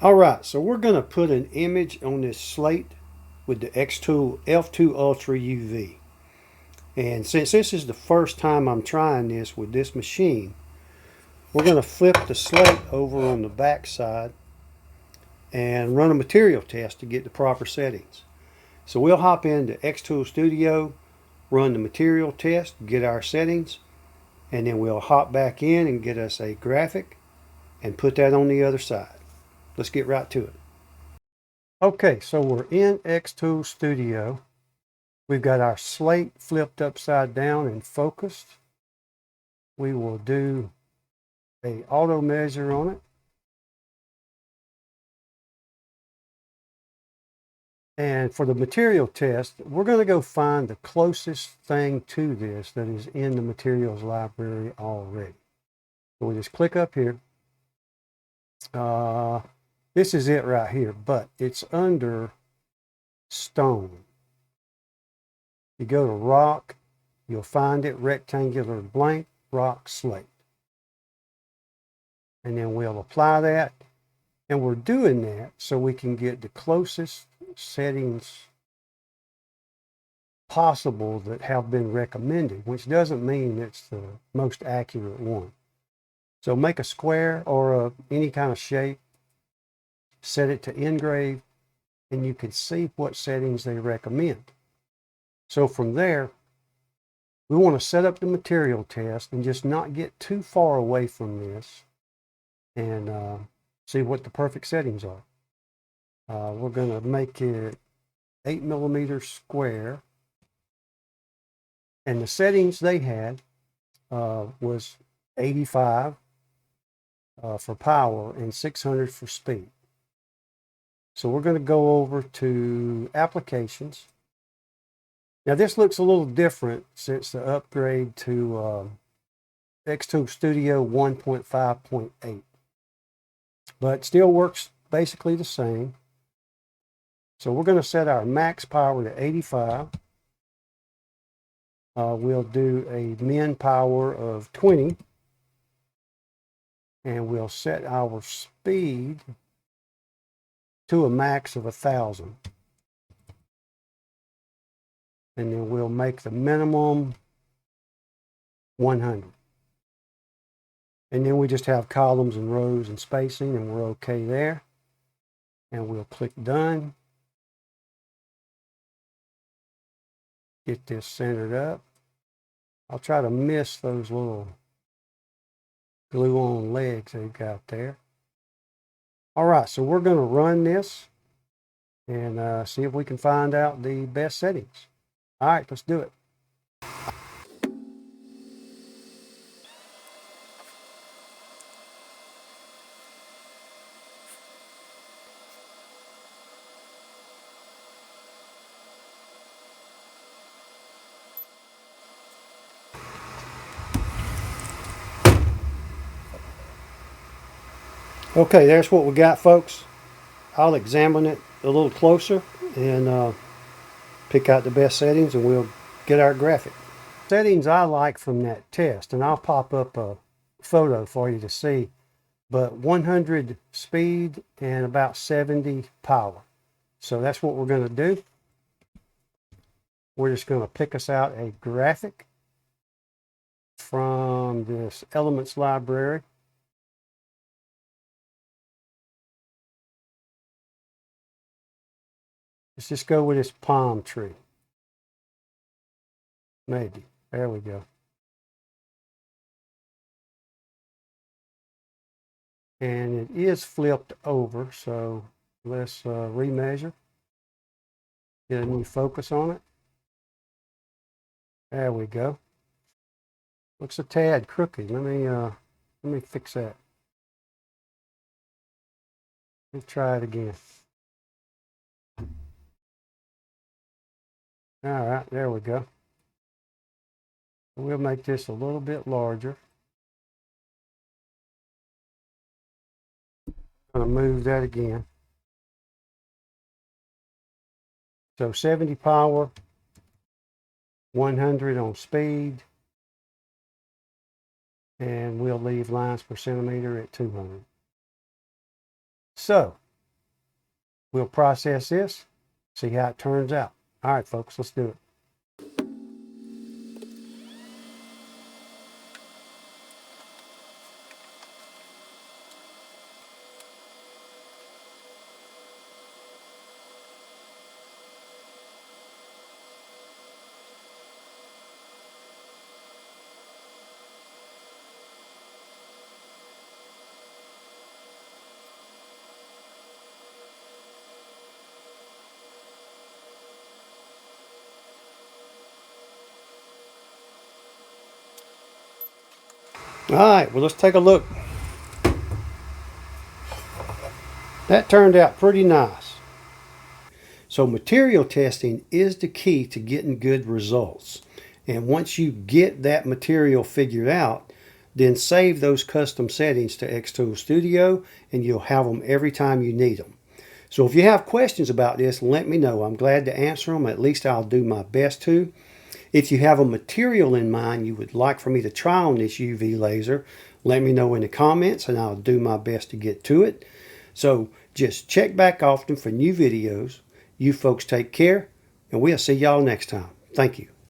All right, so we're going to put an image on this slate with the xTool F2 Ultra UV. And since this is the first time I'm trying this with this machine, we're going to flip the slate over on the back side and run a material test to get the proper settings. So we'll hop into xTool Studio, run the material test, get our settings, and then we'll hop back in and get us a graphic and put that on the other side. Let's get right to it. Okay, so we're in xTool Studio. We've got our slate flipped upside down and focused. We will do a auto measure on it. And for the material test, we're going to go find the closest thing to this that is in the materials library already. So we just click up here. This is it right here, but it's under stone. You go to rock, you'll find it rectangular blank rock slate. And then we'll apply that. And we're doing that so we can get the closest settings possible that have been recommended, which doesn't mean it's the most accurate one. So make a square or any kind of shape, set it to engrave, and you can see what settings they recommend. So from there, we want to set up the material test and just not get too far away from this and see what the perfect settings are. We're going to make it 8mm square. And the settings they had was 85 for power and 600 for speed. So we're going to go over to applications. Now this looks a little different since the upgrade to xTool Studio 1.5.8, but still works basically the same. So we're going to set our max power to 85. We'll do a min power of 20, and we'll set our speed to a max of 1,000. And then we'll make the minimum 100. And then we just have columns and rows and spacing, and we're okay there. And we'll click done. Get this centered up. I'll try to miss those little glue-on legs they've got there. All right, so we're going to run this and see if we can find out the best settings. All right, let's do it. Okay, there's what we got, folks. I'll examine it a little closer and pick out the best settings, and we'll get our graphic. Settings I like from that test, and I'll pop up a photo for you to see, but 100 speed and about 70 power. So that's what we're going to do. We're just going to pick us out a graphic from this elements library. Let's just go with this palm tree. Maybe. There we go. And it is flipped over, so let's remeasure. Get a new focus on it. There we go. Looks a tad crooked. Let me fix that. Let's try it again. All right, there we go. We'll make this a little bit larger. I'm going to move that again. So 70 power, 100 on speed, and we'll leave lines per centimeter at 200. So We'll process this, see how it turns out. All right, folks, let's do it. All right, well, let's take a look. That turned out pretty nice. So material testing is the key to getting good results. And once you get that material figured out, then save those custom settings to xTool Studio and you'll have them every time you need them. So if you have questions about this, let me know. I'm glad to answer them. At least I'll do my best to. If you have a material in mind you would like for me to try on this UV laser, let me know in the comments and I'll do my best to get to it. So just check back often for new videos. You folks take care, and we'll see y'all next time. Thank you.